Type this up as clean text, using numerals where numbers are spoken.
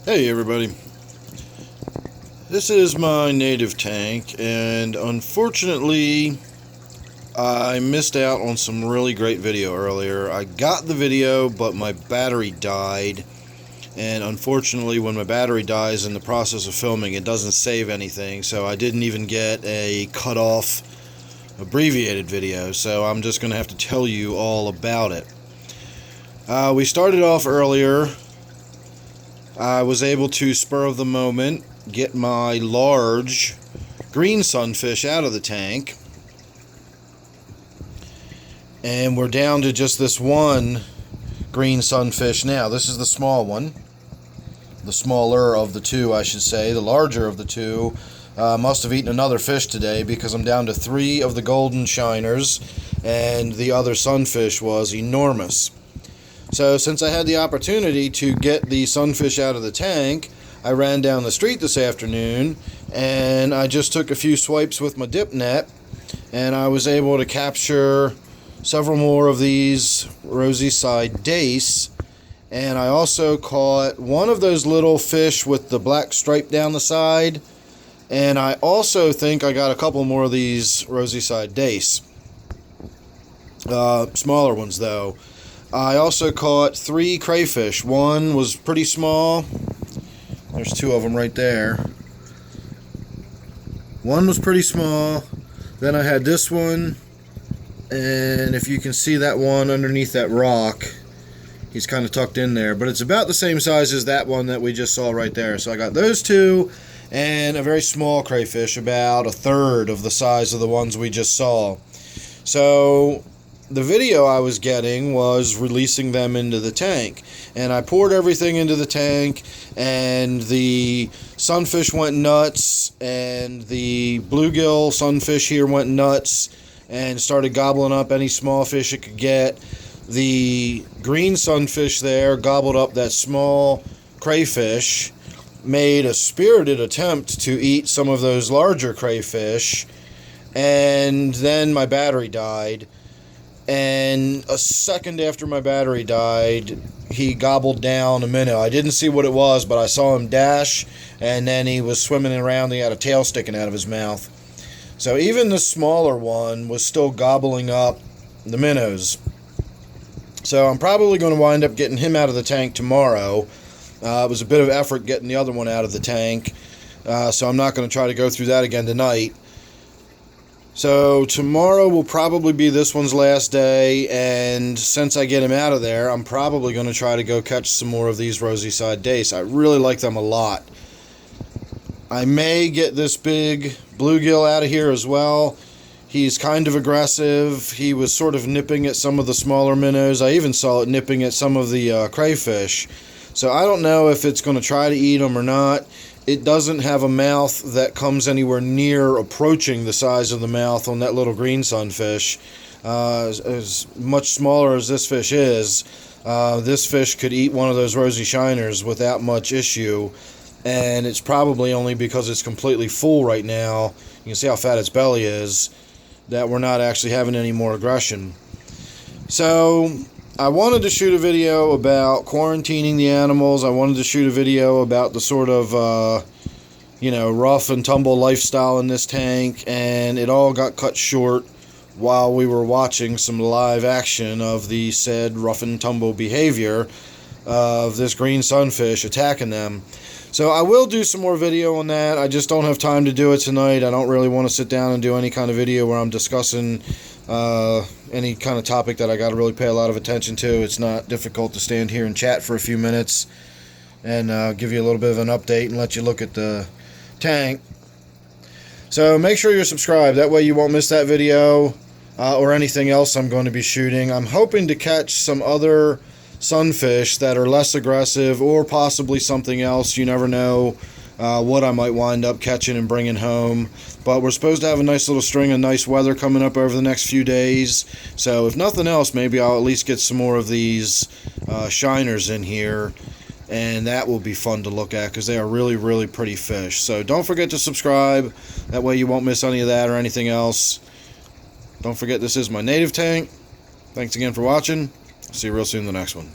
Hey everybody, this is my native tank, and unfortunately I missed out on some really great video earlier. I got the video, but my battery died, and unfortunately when my battery dies in the process of filming, it doesn't save anything, so I didn't even get a cut off abbreviated video, so I'm just going to have to tell you all about it. We started off earlier. I was able to, spur of the moment, get my large green sunfish out of the tank. And we're down to just this one green sunfish now. This is the small one. The smaller of the two, I should say. The larger of the two must have eaten another fish today, because I'm down to 3 of the golden shiners, and the other sunfish was enormous. So since I had the opportunity to get the sunfish out of the tank, I ran down the street this afternoon and I just took a few swipes with my dip net, and I was able to capture several more of these Rosyside Dace, and I also caught one of those little fish with the black stripe down the side, and I also think I got a couple more of these Rosyside Dace. Smaller ones though. I also caught 3 crayfish. One was pretty small. There's 2 of them right there. One was pretty small. Then I had this one. And if you can see that one underneath that rock, he's kind of tucked in there. But it's about the same size as that one that we just saw right there. So I got those 2 and a very small crayfish, about a third of the size of the ones we just saw. So the video I was getting was releasing them into the tank, and I poured everything into the tank, and the sunfish went nuts, and the bluegill sunfish here went nuts and started gobbling up any small fish it could get. The green sunfish there gobbled up that small crayfish, made a spirited attempt to eat some of those larger crayfish, and then my battery died. And a second after my battery died, he gobbled down a minnow. I didn't see what it was, but I saw him dash, and then he was swimming around. He had a tail sticking out of his mouth. So even the smaller one was still gobbling up the minnows. So I'm probably going to wind up getting him out of the tank tomorrow. It was a bit of effort getting the other one out of the tank, so I'm not going to try to go through that again tonight. So tomorrow will probably be this one's last day, and since I get him out of there, I'm probably going to try to go catch some more of these Rosyside Dace. I really like them a lot. I may get this big bluegill out of here as well. He's kind of aggressive. He was sort of nipping at some of the smaller minnows. I even saw it nipping at some of the crayfish. So I don't know if it's going to try to eat them or not. It doesn't have a mouth that comes anywhere near approaching the size of the mouth on that little green sunfish. As much smaller as this fish is, this fish could eat one of those rosy shiners without much issue, and it's probably only because it's completely full right now. You can see how fat its belly is, that we're not actually having any more aggression. So I wanted to shoot a video about quarantining the animals. I wanted to shoot a video about the sort of, rough and tumble lifestyle in this tank, and it all got cut short while we were watching some live action of the said rough and tumble behavior of this green sunfish attacking them. So I will do some more video on that. I just don't have time to do it tonight. I don't really want to sit down and do any kind of video where I'm discussing any kind of topic that I got to really pay a lot of attention to. It's not difficult to stand here and chat for a few minutes and give you a little bit of an update and let you look at the tank. So make sure you're subscribed. That way you won't miss that video or anything else I'm going to be shooting. I'm hoping to catch some other sunfish that are less aggressive, or possibly something else. You never know what I might wind up catching and bringing home. But we're supposed to have a nice little string of nice weather coming up over the next few days. So if nothing else, maybe I'll at least get some more of these shiners in here. And that will be fun to look at, because they are really, really pretty fish. So don't forget to subscribe. That way you won't miss any of that or anything else. Don't forget, this is my native tank. Thanks again for watching. See you real soon in the next one.